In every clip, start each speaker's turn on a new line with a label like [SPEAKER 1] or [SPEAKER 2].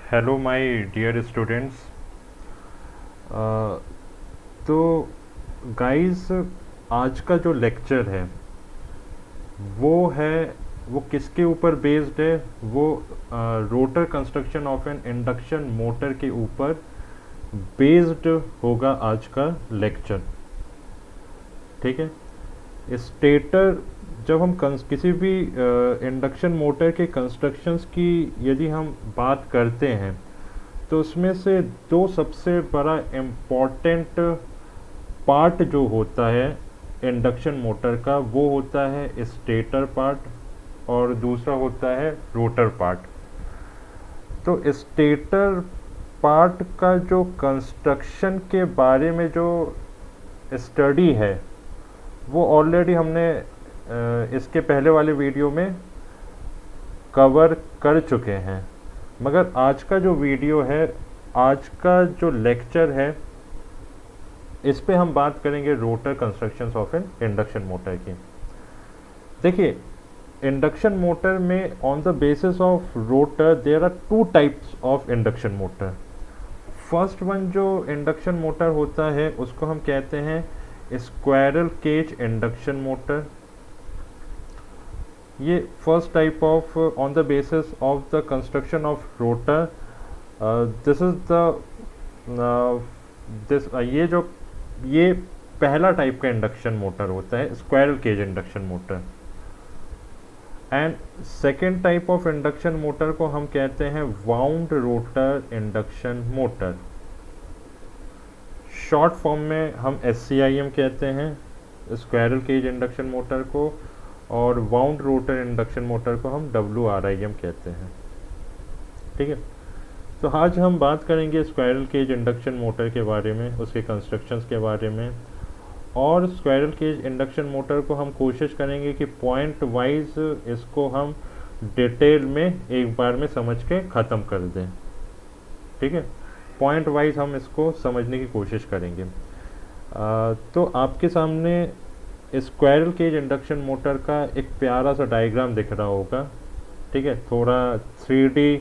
[SPEAKER 1] Hello my dear students. तो guys, आज का जो लेक्चर है वो किसके ऊपर बेस्ड है? वो rotor construction of an induction motor के ऊपर बेस्ड होगा आज का लेक्चर। ठीक है। स्टेटर, जब हम किसी भी इंडक्शन मोटर के कंस्ट्रक्शंस की यदि हम बात करते हैं तो उसमें से दो सबसे बड़ा इम्पॉर्टेंट पार्ट जो होता है इंडक्शन मोटर का, वो होता है स्टेटर पार्ट और दूसरा होता है रोटर पार्ट। तो स्टेटर पार्ट का जो कंस्ट्रक्शन के बारे में जो स्टडी है वो ऑलरेडी हमने इसके पहले वाले वीडियो में कवर कर चुके हैं, मगर आज का जो वीडियो है, आज का जो लेक्चर है, इस पे हम बात करेंगे rotor constructions of an induction motor की। देखिए, इंडक्शन मोटर में on the basis of rotor there are two types of induction motor. First one जो इंडक्शन मोटर होता है उसको हम कहते हैं स्क्वायरल केज इंडक्शन मोटर। ये first type of on the basis of the construction of rotor, this is the ये पहला टाइप का इंडक्शन मोटर होता है, squirrel cage induction motor. And second type of induction motor को हम कहते हैं wound rotor induction motor. Short form में हम SCIM कहते हैं स्क्वायरल केज इंडक्शन मोटर को, और वाउंड रोटर इंडक्शन मोटर को हम WRIM कहते हैं। ठीक है। तो आज हम बात करेंगे स्क्वायरल केज इंडक्शन मोटर के बारे में, उसके कंस्ट्रक्शंस के बारे में, और स्क्वायरल केज इंडक्शन मोटर को हम कोशिश करेंगे कि पॉइंट वाइज इसको हम डिटेल में एक बार में समझ के ख़त्म कर दें। ठीक है, पॉइंट वाइज हम इसको समझने की कोशिश करेंगे। तो आपके सामने स्क्वायरल केज इंडक्शन मोटर का एक प्यारा सा डायग्राम दिख रहा होगा। ठीक है, थोड़ा 3D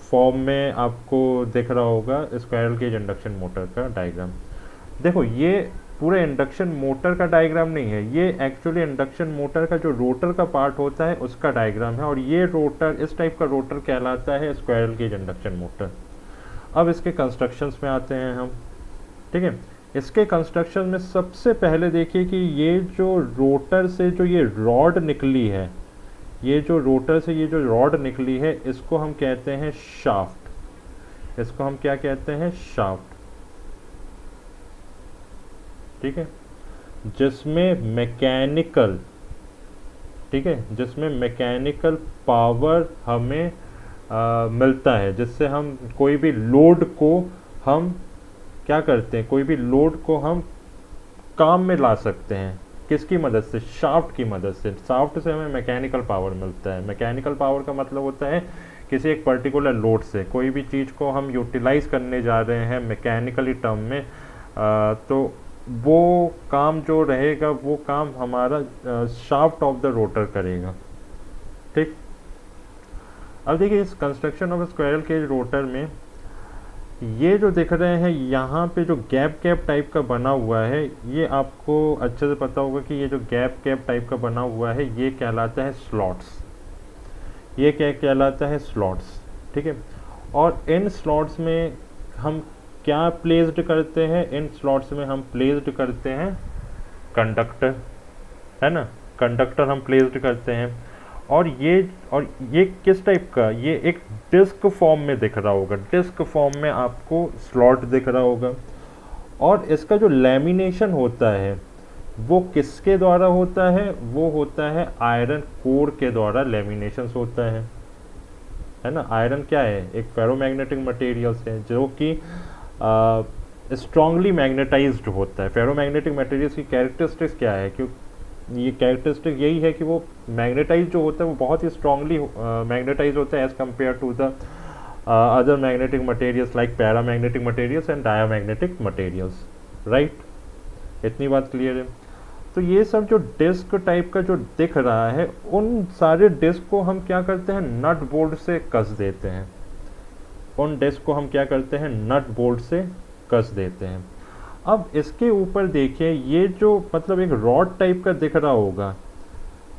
[SPEAKER 1] फॉर्म में आपको दिख रहा होगा स्क्वायरल केज इंडक्शन मोटर का डायग्राम। देखो, ये पूरे इंडक्शन मोटर का डायग्राम नहीं है, ये एक्चुअली इंडक्शन मोटर का जो रोटर का पार्ट होता है उसका डायग्राम है, और ये रोटर, इस टाइप का रोटर कहलाता है स्क्वायरल केज इंडक्शन मोटर। अब इसके कंस्ट्रक्शंस में आते हैं हम। ठीक है, इसके कंस्ट्रक्शन में सबसे पहले देखिए कि ये जो रोटर से जो ये रॉड निकली है, ये जो रोटर से ये जो रॉड निकली है, इसको हम कहते हैं शाफ्ट। इसको हम क्या कहते हैं? शाफ्ट। ठीक है, जिसमें मैकेनिकल, ठीक है, जिसमें मैकेनिकल पावर हमें मिलता है, जिससे हम कोई भी लोड को हम क्या करते हैं, कोई भी लोड को हम काम में ला सकते हैं। किसकी मदद से? शाफ्ट की मदद से। शाफ्ट से हमें मैकेनिकल पावर मिलता है। मैकेनिकल पावर का मतलब होता है किसी एक पर्टिकुलर लोड से कोई भी चीज़ को हम यूटिलाइज करने जा रहे हैं मैकेनिकली टर्म में, तो वो काम जो रहेगा वो काम हमारा शाफ्ट ऑफ द रोटर करेगा। ठीक। अब देखिए, इस construction of squirrel cage rotor में ये जो दिख रहे हैं यहाँ पे जो गैप टाइप का बना हुआ है, ये आपको अच्छे से पता होगा कि ये जो गैप टाइप का बना हुआ है ये कहलाता है स्लॉट्स। ये क्या कहलाता है? स्लॉट्स। ठीक है, और इन स्लॉट्स में हम क्या प्लेस्ड करते हैं? इन स्लॉट्स में हम प्लेस्ड करते हैं कंडक्टर, है ना, कंडक्टर हम प्लेस्ड करते हैं। और ये किस टाइप का? ये एक डिस्क फॉर्म में दिख रहा होगा, डिस्क फॉर्म में आपको स्लॉट दिख रहा होगा। और इसका जो लैमिनेशन होता है वो किसके द्वारा होता है? वो होता है आयरन कोर के द्वारा लैमिनेशन होता है ना। आयरन क्या है? एक फेरोमैग्नेटिक मटेरियल्स है जो कि स्ट्रांगली मैग्नेटाइज्ड होता है। फेरोमैग्नेटिक मटेरियल्स की कैरेक्टरिस्टिक्स क्या है? क्योंकि ये कैरेक्टरिस्टिक यही है कि वो मैग्नेटाइज जो होता है वो बहुत ही स्ट्रांगली मैग्नेटाइज होता है as compare to the other magnetic materials like paramagnetic materials and diamagnetic materials. Right, इतनी बात क्लियर है। तो ये सब जो डिस्क टाइप का जो दिख रहा है, उन सारे डिस्क को हम क्या करते हैं, नट बोल्ट से कस देते हैं। उन डिस्क को हम क्या करते हैं, नट बोल्ट से कस देते हैं। अब इसके ऊपर देखिए, ये जो मतलब एक रॉड टाइप का दिख रहा होगा,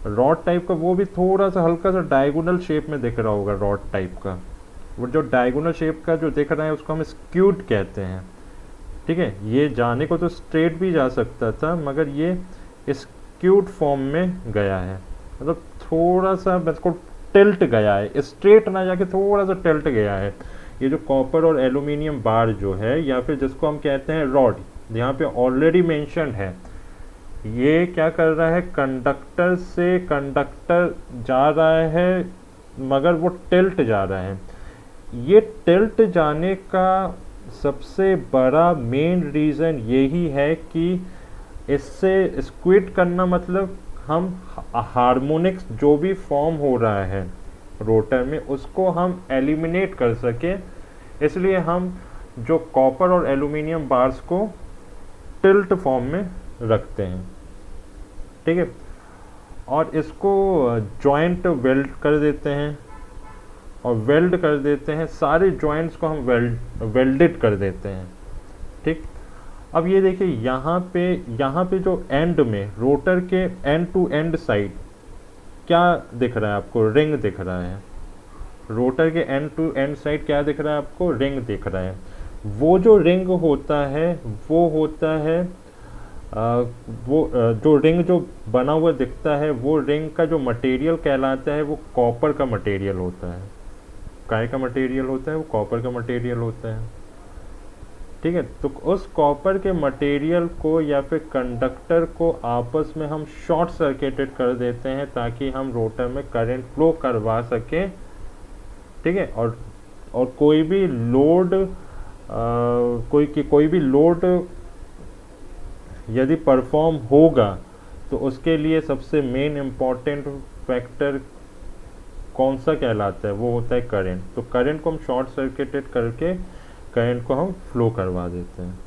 [SPEAKER 1] रॉड टाइप का, वो भी थोड़ा सा हल्का सा डायगोनल शेप में दिख रहा होगा रॉड टाइप का। वो जो डायगोनल शेप का जो दिख रहा है उसको हम स्क्यूड कहते हैं, ठीक है। ये जाने को तो स्ट्रेट भी जा सकता था, मगर ये स्क्यूड फॉर्म में गया है, मतलब थोड़ा सा बिल्कुल टिल्ट गया है, स्ट्रेट ना जाके थोड़ा सा टिल्ट गया है। ये जो कॉपर और एल्यूमिनियम बार जो है, या फिर जिसको हम कहते हैं रॉड, यहाँ पे ऑलरेडी मेंशन्ड है, ये क्या कर रहा है, कंडक्टर से कंडक्टर जा रहा है, मगर वो टिल्ट जा रहा है। ये टिल्ट जाने का सबसे बड़ा मेन रीज़न यही है कि इससे स्क्विड करना, मतलब हम हार्मोनिक्स जो भी फॉर्म हो रहा है रोटर में, उसको हम एलिमिनेट कर सकें। इसलिए हम जो कॉपर और एल्यूमिनियम बार्स को टिल्ट फॉर्म में रखते हैं, ठीक है। और इसको जॉइंट वेल्ड कर देते हैं, और वेल्ड कर देते हैं, सारे जॉइंट्स को हम वेल्डेड कर देते हैं, ठीक। अब ये देखिए, यहाँ पे जो एंड में, रोटर के एंड टू एंड साइड क्या दिख रहा है आपको, रिंग दिख रहा है। रोटर के एंड टू एंड साइड क्या दिख रहा है आपको, रिंग दिख रहा है। वो जो रिंग होता है, वो होता है जो रिंग जो बना हुआ दिखता है, वो रिंग का जो मटेरियल कहलाता है, वो कॉपर का मटेरियल होता है। काय का मटेरियल होता है, वो कॉपर का मटेरियल होता है, ठीक है। तो उस कॉपर के मटेरियल को या फिर कंडक्टर को आपस में हम शॉर्ट सर्किटेड कर देते हैं, ताकि हम रोटर में करंट फ्लो करवा सकें, ठीक है। और कोई भी लोड कोई भी लोड यदि परफॉर्म होगा, तो उसके लिए सबसे मेन इम्पॉर्टेंट फैक्टर कौन सा कहलाता है, वो होता है करंट। तो करंट को हम शॉर्ट सर्किटेड करके करंट को हम फ्लो करवा देते हैं।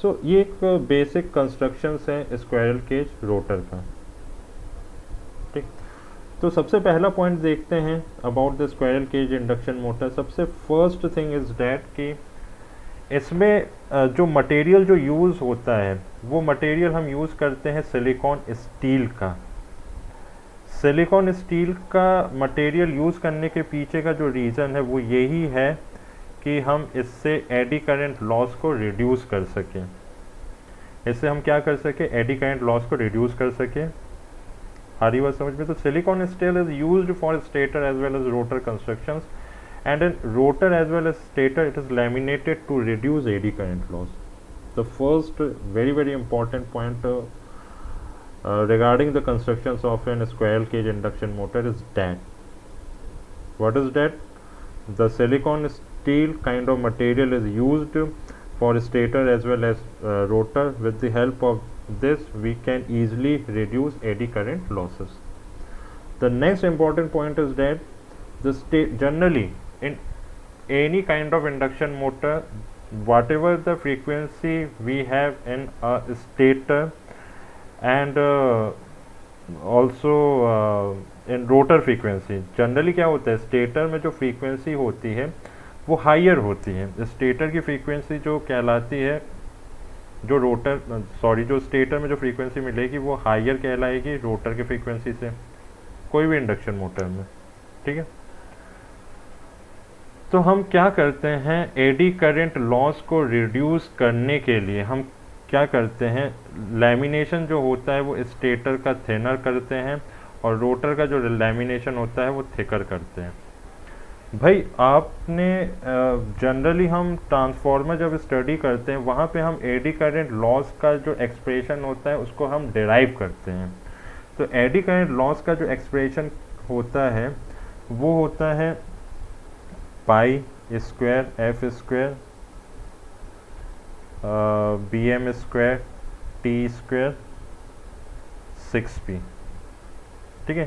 [SPEAKER 1] सो ये एक बेसिक कंस्ट्रक्शंस है स्क्वायरल केज रोटर का, ठीक। तो सबसे पहला पॉइंट देखते हैं about the squirrel cage induction motor. सबसे फर्स्ट थिंग इज दैट कि इसमें जो मटेरियल जो यूज़ होता है, वो मटेरियल हम यूज़ करते हैं सिलिकॉन स्टील का। सिलिकॉन स्टील का मटेरियल यूज़ करने के पीछे का जो रीज़न है, वो यही है कि हम इससे एडी करंट लॉस को रिड्यूस कर सकें। इससे हम क्या कर सकें, एडी करंट लॉस को रिड्यूस कर सकें। आ रही बात समझ में? तो silicon steel is used for stator as well as rotor constructions, and in rotor as well as stator it is laminated to reduce eddy current loss. The first very important point regarding the constructions of an squirrel cage induction motor is that, what is that? The silicon steel kind of material is used for stator as well as rotor. With the help of this we can easily reduce eddy current losses. The next important point is that generally in any kind of induction motor, whatever the frequency we have in a stator and also in rotor frequency, generally क्या होता है, stator में जो frequency होती है वो higher होती है। स्टेटर की फ्रीक्वेंसी जो कहलाती है, जो स्टेटर में जो फ्रीक्वेंसी मिलेगी वो हायर कहलाएगी रोटर की फ्रीक्वेंसी से, कोई भी इंडक्शन मोटर में, ठीक है। तो हम क्या करते हैं, एडी करंट लॉस को रिड्यूस करने के लिए हम क्या करते हैं, लैमिनेशन जो होता है वो स्टेटर का थिनर करते हैं, और रोटर का जो लैमिनेशन होता है वो थिकर करते हैं। भाई आपने जनरली हम ट्रांसफार्मर जब स्टडी करते हैं, वहाँ पे हम एडी करंट लॉस का जो एक्सप्रेशन होता है उसको हम डिराइव करते हैं। तो एडी करंट लॉस का जो एक्सप्रेशन होता है वो होता है pi square f square b m square t square 6p, ठीक है।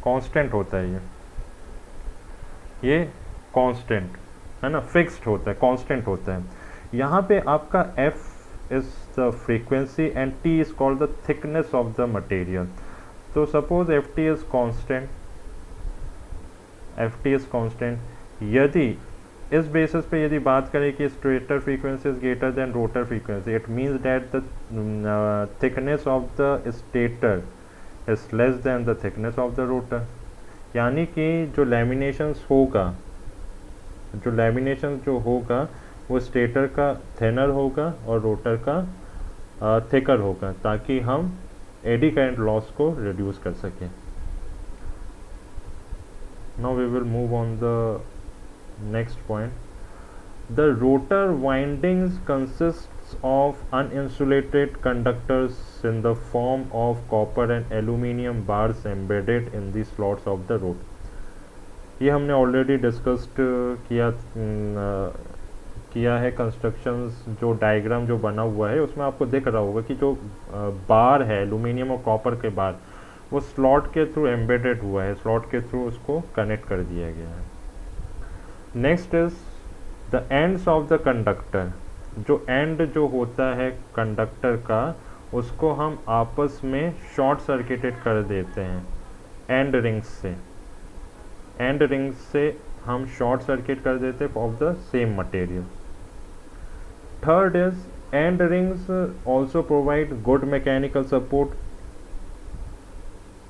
[SPEAKER 1] कांस्टेंट होता है ये कांस्टेंट है ना, फिक्स्ड होता है, कांस्टेंट होता है। यहाँ पे आपका f is the frequency and T is called the thickness of the material. So suppose Ft is constant, यदि इस बेसिस पे यदि बात करें कि stator frequency is greater than rotor frequency, it means that the thickness of the stator is less than the thickness of the rotor. यानी कि जो लैमिनेशंस जो होगा वो स्टेटर का थिनर होगा और रोटर का थिकर होगा, ताकि हम एडी करंट लॉस को रिड्यूस कर सकें। Now we will move on the next point. The rotor windings consists of uninsulated conductors in the form of copper and aluminum bars embedded in the slots of the rotor. ये हमने already discussed किया है। Constructions जो diagram जो बना हुआ है उसमें आपको दिख रहा होगा कि जो बार है एल्यूमिनियम और कॉपर के बार, वो स्लॉट के थ्रू एम्बेडेड हुआ है, स्लॉट के थ्रू उसको कनेक्ट कर दिया गया है। Next is the ends of the conductor. जो एंड जो होता है कंडक्टर का, उसको हम आपस में शॉर्ट सर्किटेड कर देते हैं एंड रिंग्स से हम शॉर्ट सर्किट कर देते हैं of the same material. Third is end rings also provide good mechanical support,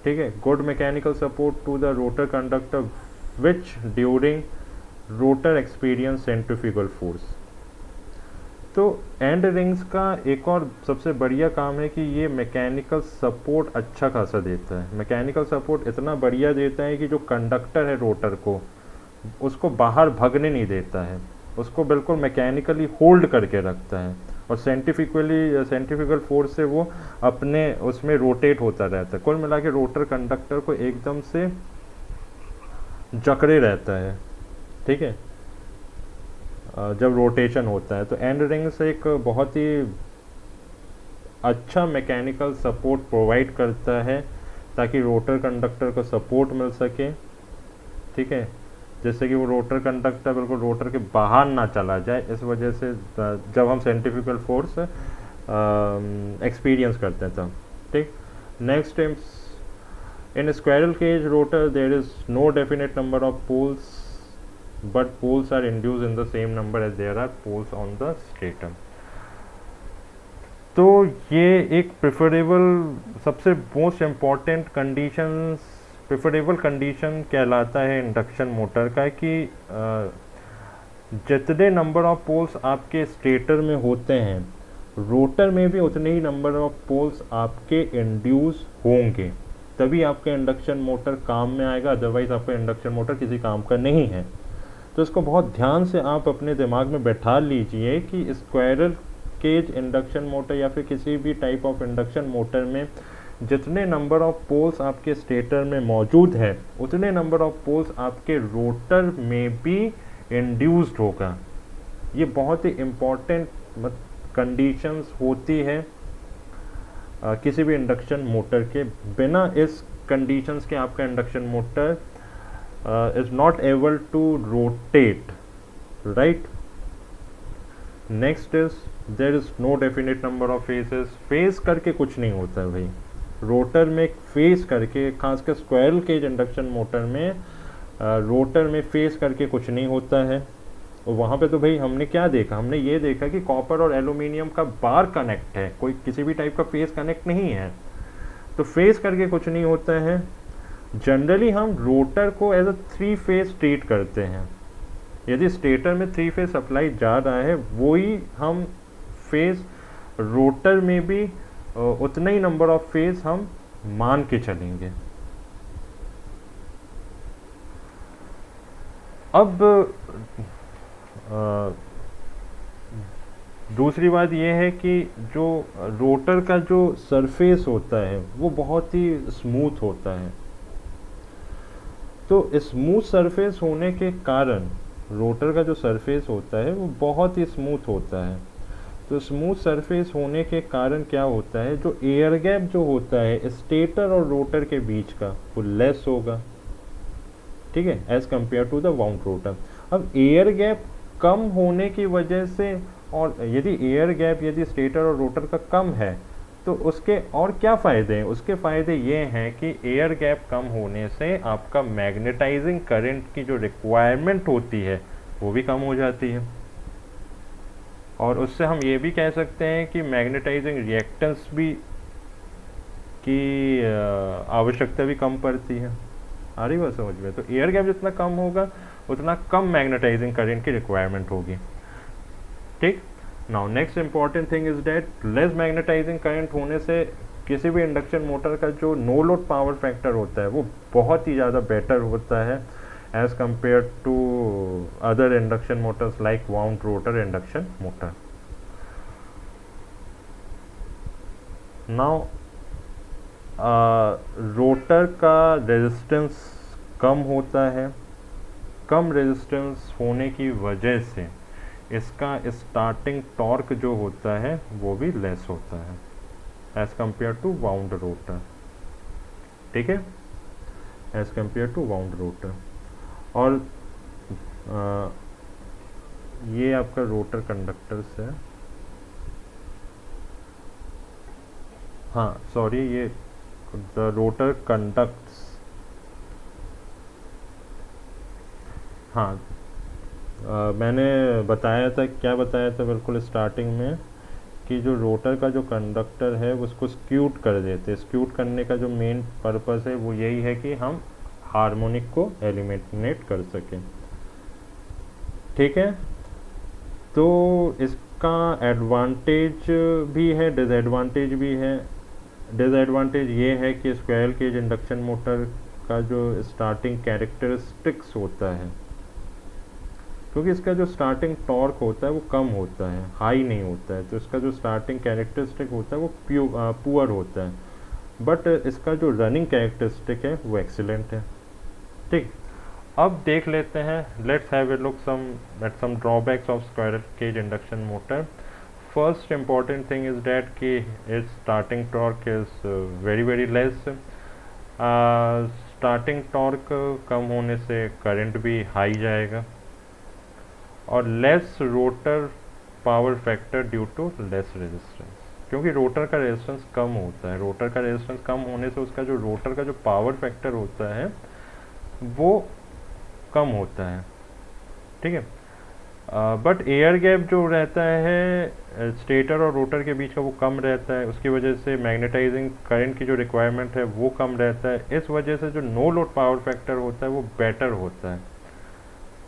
[SPEAKER 1] ठीक है, good mechanical support to the rotor conductor which during rotor experience centrifugal force. तो एंड रिंग्स का एक और सबसे बढ़िया काम है कि ये मैकेनिकल सपोर्ट अच्छा खासा देता है। मैकेनिकल सपोर्ट इतना बढ़िया देता है कि जो कंडक्टर है रोटर को, उसको बाहर भगने नहीं देता है, उसको बिल्कुल मैकेनिकली होल्ड करके रखता है और सेंट्रीफ्यूगल फोर्स से वो अपने उसमें रोटेट होता रहता है। कुल मिला के रोटर कंडक्टर को एकदम से जकड़े रहता है, ठीक है, जब रोटेशन होता है। तो एंड रिंग्स एक बहुत ही अच्छा मैकेनिकल सपोर्ट प्रोवाइड करता है ताकि रोटर कंडक्टर को सपोर्ट मिल सके, ठीक है, जैसे कि वो रोटर कंडक्टर बिल्कुल रोटर के बाहर ना चला जाए। इस वजह से जब हम सेंट्रीफ्यूगल फोर्स एक्सपीरियंस करते हैं तब, ठीक। Next in squirrel cage rotor there is no definite number of poles but poles are induced in the same number as there are poles on the stator। तो ये एक सबसे मोस्ट इम्पॉर्टेंट प्रेफरेबल कंडीशन कहलाता है induction motor का कि जितने number of poles आपके स्टेटर में होते हैं, रोटर में भी उतने ही नंबर ऑफ पोल्स आपके इंड्यूस होंगे, तभी आपका इंडक्शन मोटर काम में आएगा, अदरवाइज आपका इंडक्शन मोटर किसी काम का नहीं है। तो इसको बहुत ध्यान से आप अपने दिमाग में बैठा लीजिए कि स्क्वायरल केज इंडक्शन मोटर या फिर किसी भी टाइप ऑफ इंडक्शन मोटर में जितने नंबर ऑफ पोल्स आपके स्टेटर में मौजूद है, उतने नंबर ऑफ पोल्स आपके रोटर में भी इंड्यूस्ड होगा। ये बहुत ही इम्पॉर्टेंट कंडीशंस होती है किसी भी इंडक्शन मोटर के। बिना इस कंडीशंस के आपका induction motor is not able to rotate, right? Next is there is no definite number of phases। Phase करके कुछ नहीं होता है भाई, रोटर में फेज करके, खासकर स्क्वायरल केज इंडक्शन मोटर में रोटर में फेज करके कुछ नहीं होता है। और वहाँ पे तो भाई हमने क्या देखा, हमने ये देखा कि कॉपर और एल्यूमिनियम का बार कनेक्ट है, कोई किसी भी टाइप का फेज कनेक्ट नहीं है, तो फेज करके कुछ नहीं होता है। जनरली हम रोटर को एज अ 3 फेज ट्रीट करते हैं। यदि स्टेटर में 3 फेज सप्लाई जा रहा है, वही हम फेज रोटर में भी उतना ही नंबर ऑफ फेज हम मान के चलेंगे। अब दूसरी बात यह है कि जो रोटर का जो सरफेस होता है वो बहुत ही स्मूथ होता है। तो स्मूथ सरफेस होने के कारण रोटर का जो सरफेस होता है वो बहुत ही स्मूथ होता है। तो स्मूथ सरफेस होने के कारण क्या होता है, जो एयर गैप जो होता है स्टेटर और रोटर के बीच का, वो लेस होगा, ठीक है, as compare to the wound rotor. अब एयर गैप कम होने की वजह से और यदि एयर गैप यदि स्टेटर और रोटर का कम है तो उसके और क्या फ़ायदे हैं? उसके फ़ायदे ये हैं कि एयर गैप कम होने से आपका मैग्नेटाइजिंग करंट की जो रिक्वायरमेंट होती है वो भी कम हो जाती है, और उससे हम ये भी कह सकते हैं कि मैग्नेटाइजिंग रिएक्टेंस भी की आवश्यकता भी कम पड़ती है। आ रही बात समझ में? तो एयर गैप जितना कम होगा उतना कम मैग्नेटाइजिंग करंट की रिक्वायरमेंट होगी। ठीक। Now next important thing is that less magnetizing current होने से किसी भी इंडक्शन मोटर का जो नो लोड पावर फैक्टर होता है वो बहुत ही ज़्यादा बेटर होता है as compare to other induction motors like wound rotor induction motor. Now rotor का रेजिस्टेंस कम होता है, कम रेजिस्टेंस होने की वजह से इसका स्टार्टिंग टॉर्क जो होता है वो भी लेस होता है as compare to wound rotor. ठीक है, as compare to wound rotor. और ये आपका रोटर कंडक्टर्स है, हाँ सॉरी, ये द रोटर कंडक्ट्स, हाँ मैंने बताया था, क्या बताया था बिल्कुल स्टार्टिंग में, कि जो रोटर का जो कंडक्टर है उसको स्क्यूट कर देते। स्क्यूट करने का जो मेन पर्पस है वो यही है कि हम हार्मोनिक को एलिमिनेट कर सकें। ठीक है, तो इसका एडवांटेज भी है, डिसएडवांटेज भी है। डिसएडवांटेज ये है कि स्क्वायरल केज इंडक्शन मोटर का जो स्टार्टिंग कैरेक्टरिस्टिक्स होता है, क्योंकि इसका जो स्टार्टिंग टॉर्क होता है वो कम होता है, हाई नहीं होता है, तो इसका जो स्टार्टिंग कैरेक्टरिस्टिक होता है वो पुअर होता है, बट इसका जो रनिंग कैरेक्टरिस्टिक है वो एक्सीलेंट है। ठीक, अब देख लेते हैं, let's have a look at some drawbacks of squirrel cage induction motor. First important thing is that कि its starting torque is very very less. Starting torque कम होने से करंट भी हाई जाएगा, और less rotor power factor due to less resistance, क्योंकि rotor का resistance कम होता है। रोटर का रेजिस्टेंस कम होने से उसका जो रोटर का जो पावर फैक्टर होता है वो कम होता है। ठीक है, बट एयर गैप जो रहता है स्टेटर और रोटर के बीच का वो कम रहता है, उसकी वजह से मैग्नेटाइजिंग करंट की जो रिक्वायरमेंट है वो कम रहता है। इस वजह से जो नो लोड पावर फैक्टर होता है वो बेटर होता है,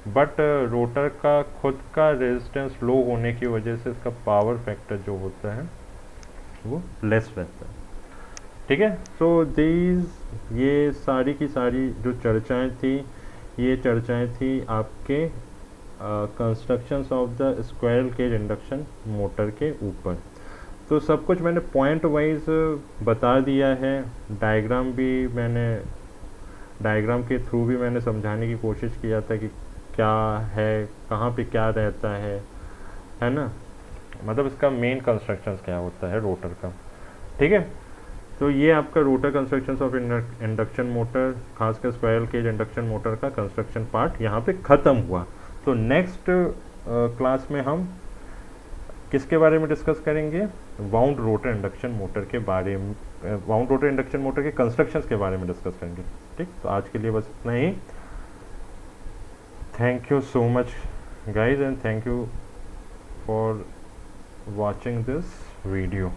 [SPEAKER 1] बट रोटर का खुद का रेजिस्टेंस लो होने की वजह से इसका पावर फैक्टर जो होता है वो लेस रहता है। ठीक है, सो दीज ये सारी की सारी जो चर्चाएं थी, ये चर्चाएं थी आपके constructions of the squirrel cage induction motor के ऊपर। तो सब कुछ मैंने पॉइंट वाइज बता दिया है, डायग्राम के थ्रू भी मैंने समझाने की कोशिश किया था कि क्या है, कहाँ पे क्या रहता है ना, मतलब इसका मेन कंस्ट्रक्शंस क्या होता है रोटर का। ठीक है, तो ये आपका rotor constructions of induction motor, खासकर स्क्वायरल केज इंडक्शन मोटर का कंस्ट्रक्शन पार्ट यहाँ पे ख़त्म हुआ। तो नेक्स्ट क्लास में हम किसके बारे में डिस्कस करेंगे? वाउंड रोटर इंडक्शन मोटर के बारे में, वाउंड रोटर इंडक्शन मोटर के कंस्ट्रक्शंस के बारे में डिस्कस करेंगे। ठीक, तो आज के लिए बस इतना ही। Thank you so much guys, and thank you for watching this video.